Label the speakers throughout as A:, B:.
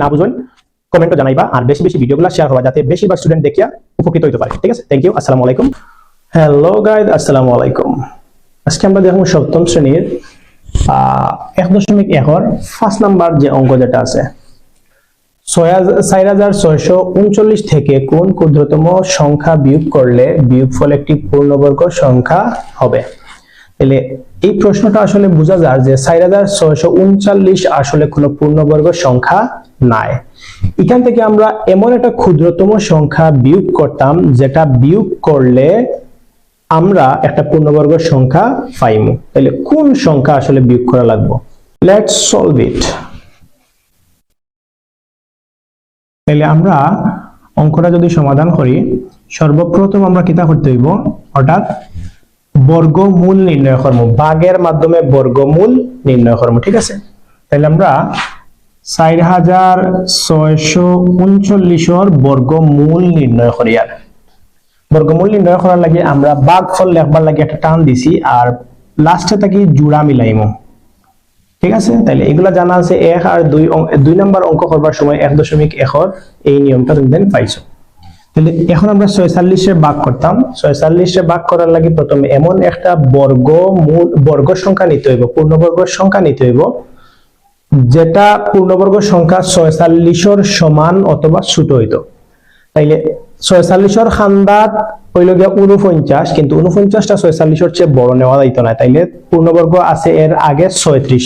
A: না বুঝুন কমেন্টও জানাইবা আর বেশি বেশি ভিডিওগুলো শেয়ার হওয়া যাতে বেশিরভাগ স্টুডেন্ট দেখিয়া উপকৃত হতে পারে। ঠিক আছে, থ্যাংক ইউ। আসসালামু আলাইকুম। হ্যালো গাইজ, আসসালামু আলাইকুম। আজকে আমরা দেখব সপ্তম শ্রেণীর 1.1 ফার্স্ট নাম্বার যে অঙ্ক যেটা আছে 4639 থেকে কোন ক্ষুদ্রতম সংখ্যা বিয়োগ করলে বিয়োগফল একটি পূর্ণবর্গ সংখ্যা হবে। তাহলে এই প্রশ্নটা আসলে বোঝা যায় যে 4639 আসলে কোনো পূর্ণবর্গ সংখ্যা নাই। এখান থেকে আমরা এমন একটা ক্ষুদ্রতম সংখ্যা বিয়োগ করতাম যেটা বিয়োগ করলে আমরা একটা পূর্ণবর্গ সংখ্যা পাইমু। তাহলে কোন সংখ্যা আসলে বিয়োগ করা লাগবে? Let's solve it. তাহলে আমরা অঙ্কটা যদি সমাধান করি, সর্বপ্রথম আমরা কিতা করতে হইব, অর্থাৎ বর্গমূল নির্ণয় করব, ভাগের মাধ্যমে বর্গমূল নির্ণয় করব। ঠিক আছে, তাহলে আমরা 4639 বর্গমূল নির্ণয় করি। আর বর্গমূল নির্ণয় করার লাগে আমরা ভাগফল লেখবার লাগে একটা টান দিছি আর লাস্টে থাকি জোড়া মিলাইমু। ঠিক আছে, তাহলে এগুলা জানা আছে। 1 আর 2 নাম্বার অঙ্ক করবার সময় 1.1 এই নিয়মটা তুমি পাইছো। তাহলে এখন আমরা 46 এ ভাগ করতাম। 46 এ ভাগ করার লাগে প্রথমে এমন একটা বর্গ সংখ্যা নিতে হইব, পূর্ণবর্গ সংখ্যা নিতে হইব যেটা পূর্ণবর্গ সংখ্যা 46 এর সমান অথবা ছোট হইতো। তাইলে 46 এর খান্দাত হইল গিয়া 49, কিন্তু 49টা 46 এর চেয়ে বড় নেওয়া যাইতো না। তাইলে পূর্ণবর্গ আছে এর আগে 36,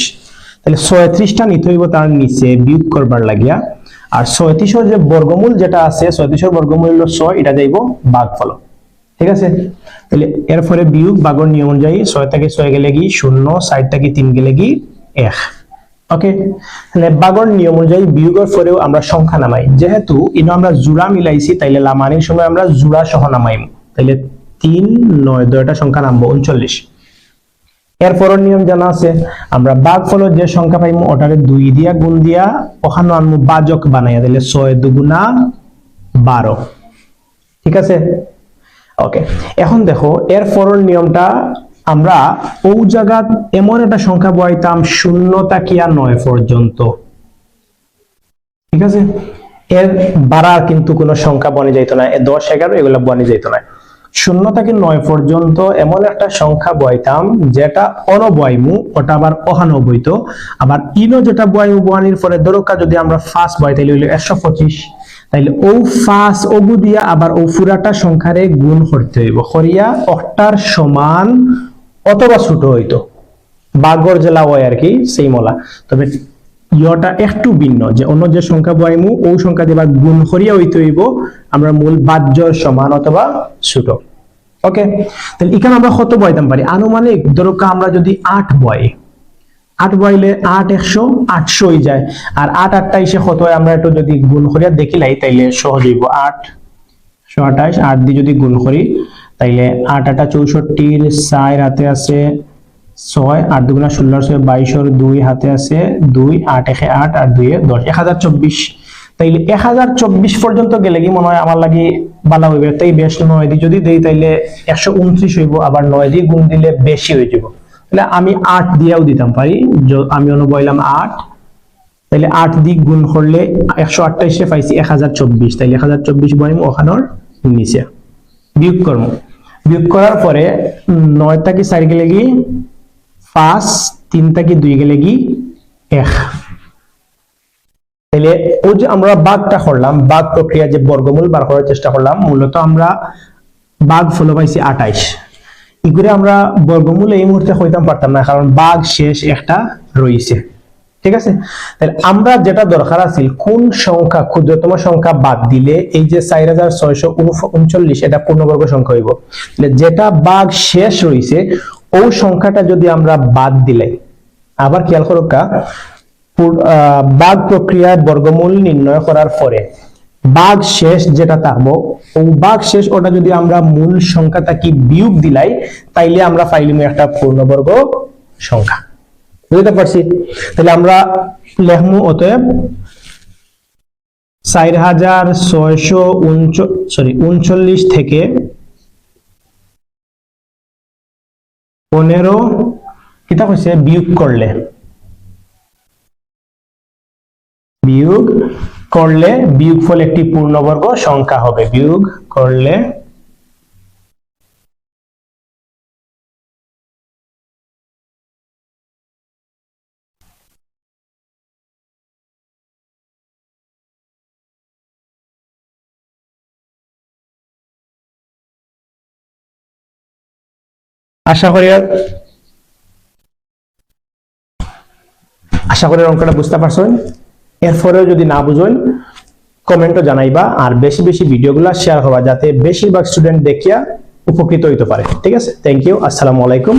A: তাহলে 36টা নিতে হইব তার নিচে বিয়োগ করবার লাগিয়া। আর 36 এর যে বর্গমূল যেটা আছে, 36 এর বর্গমূল হলো 6, এটা যাইব ভাগফল। ঠিক আছে, তাহলে এরপরে বিয়োগ ভাগের নিয়ম অনুযায়ী 6 থেকে 6 গেলে কি 0, 60 থেকে 3 গেলে কি 1। ওকে, তাহলে ভাগের নিয়ম অনুযায়ী বিয়োগের পরেও আমরা সংখ্যা নামাই। যেহেতু ইনো আমরা জোড়া মিলাইছি, তাইলে লামানির সময় আমরা জোড়া সহ নামাইম। তাইলে 3, 9, দুইটা সংখ্যা নামবো 39। এরপরের নিয়ম জানা আছে, আমরা ভাগফলের যে সংখ্যা পাইমু ওটারে 2 দিয়া গুণ দিয়া ওখানে আনমু ভাজক বানাইয়া, তাহলে 6 দুগুণা 12। ঠিক আছে, ওকে। এখন দেখো এরপরের নিয়মটা, আমরা ওই জায়গা এমন একটা সংখ্যা বসাইতাম 0 তাকিয়া 9 পর্যন্ত। ঠিক আছে, এর বাড়ার কিন্তু কোনো সংখ্যা বনে যাইত না, 10, 11 এগুলা বনে যাইত না। 0 থেকে 9 পর্যন্ত এমন একটা সংখ্যা বসাইতাম যেটা অনবয়মু, ওটা আবার অহানব হইতো। আবার ইনো যেটা বয়মু বয়ানির পরে দরকার যদি আমরা ফার্স্ট বয় তাইলে হইলো 125। তাইলে ও ফার্স্ট ওগু দিয়া আবার ও পুরাটা সংখ্যারে গুণ করতে হইব, করিয়া অটার সমান অথবা ছোট হইতো। বাগর জেলা হয় আর কি সেই মলা। তবে ইয়টা একটু ভিন্ন, যে অন্য যে সংখ্যা বয়াইমু ও সংখ্যা দিয়ে গুণ করিয়া হইতে হইব আমরা মূল বাহ্যর সমান অথবা ছোট। ওকে, তাহলে এখানে আমরা কত বয়াইতাম পারি? আনুমানিক দরকার আমরা যদি 8 বয়, 8 বইলে 8 100 800 হয়ে যায়। আর 8 28 কত হয় আমরা একটু যদি গুণ করিয়া দেখিলাই তাইলে সহজ হইব। 8 128, 8 দিয়ে যদি গুণ করি তাইলে 8 8 64, 4 হাতে আছে 6, 8 দুগুণা 16, 22, 2 হাতে আছে 2, 8 1 8 আর 2 10, 1024। তাইলে 1024 পর্যন্ত গেলে কি মনে হয় আমার লাগি ভালো হইবে। তাই বেশ 9 দিয়ে যদি দেই তাইলে 129 হইব, আবার 9 দিয়ে গুণ দিলে বেশি হয়ে যাব। তাহলে আমি 8 দিয়েও দিতাম পারি, আমি বললাম 8, তাহলে 8 দিয়ে গুণ করলে 128 এ পাইছি 1024, তাইলে 1024 বইম ওখানোর নিচে বিয়োগ করব। বিয়োগ করার পরে 9 থেকে 4 গেলে কি 5, 3 থেকে 2 গেলে কি 1। তাহলে ওই যে আমরা ভাগটা করলাম, ভাগ প্রক্রিয়া যে বর্গমূল বার করার চেষ্টা করলাম, মূলত আমরা ভাগফল পাইছি 28। এগুলো আমরা বর্গমূল এই মুহূর্তে হইতাম পারতাম না, কারণ ভাগ শেষ একটা রয়েছে। ঠিক আছে, তাহলে আমরা যেটা দরকার আছে কোন সংখ্যা ক্ষুদ্রতম সংখ্যা বাদ দিলে এই যে 4639 এটা পূর্ণবর্গ সংখ্যা হইব। তাহলে যেটা ভাগ শেষ রয়েছে ওই সংখ্যাটা যদি আমরা বাদ দিলে, আবার খেয়াল করো ভাগ প্রক্রিয়ায় বর্গমূল নির্ণয় করার পরে ভাগ শেষ যেটা থাকবো ও ভাগ শেষ ওটা যদি আমরা মূল সংখ্যাটা কি বিয়োগ দিলাই তাইলে আমরা পাইলাম একটা পূর্ণবর্গ সংখ্যা। বুঝতে পারছি? তাহলে আমরা লিখমু অতএব 4639 থেকে 15 কিতা কইছে বিয়োগ করলে বিয়োগ করলে বিয়োগফল একটি পূর্ণবর্গ সংখ্যা হবে। বিয়োগ করলে আশা করি অঙ্কটা বুঝতে পারছেন। এরপরেও যদি না বুঝেন কমেন্টও জানাইবা, আর বেশি বেশি ভিডিওগুলো শেয়ার হওয়া যাতে বেশিরভাগ স্টুডেন্ট দেখিয়া উপকৃত হইতে পারে। ঠিক আছে, থ্যাংক ইউ, আসসালামু আলাইকুম।